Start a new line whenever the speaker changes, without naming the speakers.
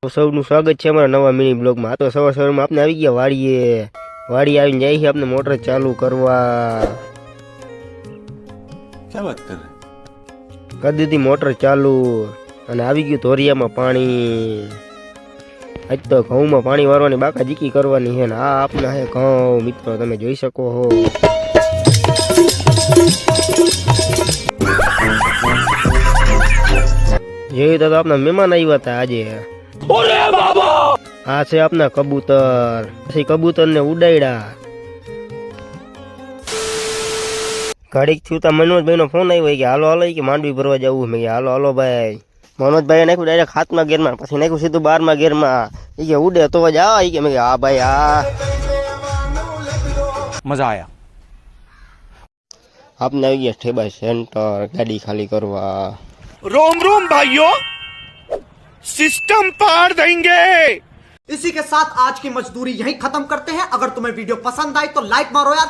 સૌનું સ્વાગત છે અમારા નવા મિની બ્લોગમાં। આ તો સવારમાં આપણે આવી ગયા વાડી આવીને જાય છે આપણે મોટર ચાલુ કરવા।
क्या बात कर रहे हैं?
કરી દીધી મોટર ચાલુ અને આવી ગયું ધોરિયામાં પાણી। આજ તો ઘઉંમાં પાણી વારવાની બાકા જીકી કરવાની છે ને આ આપના હે ઘઉં મિત્રો તમે જોઈ શકો છો। જોયું તો આપના મહેમાન આવ્યા હતા આજે। આ છે આપના કબૂતર, પછી કબૂતર ને ઉડાડ્યા। ઘડીક થયું તા મનોજભાઈ નો ફોન આવ્યો કે હાલો હાલો કે માંડવી ભરવા જવું। મેં હાલો હાલો ભાઈ। મનોજભાઈ નાખ્યું ડાયરેક્ટ 7મા ગેરમાં, પછી નાખ્યું સીધું 12મા ગેરમાં। એ કે ઉડે તો જ આ કે મેં હા ભાઈ આ
मजा आया।
આપને આવી ગયા ઠેબા સેન્ટર ગાડી ખાલી કરવા।
रोम रोम भाइयों, सिस्टम पार देंगे।
इसी के साथ आज की मजदूरी यहीं खत्म करते हैं। अगर तुम्हें वीडियो पसंद आई तो लाइक मारो यार।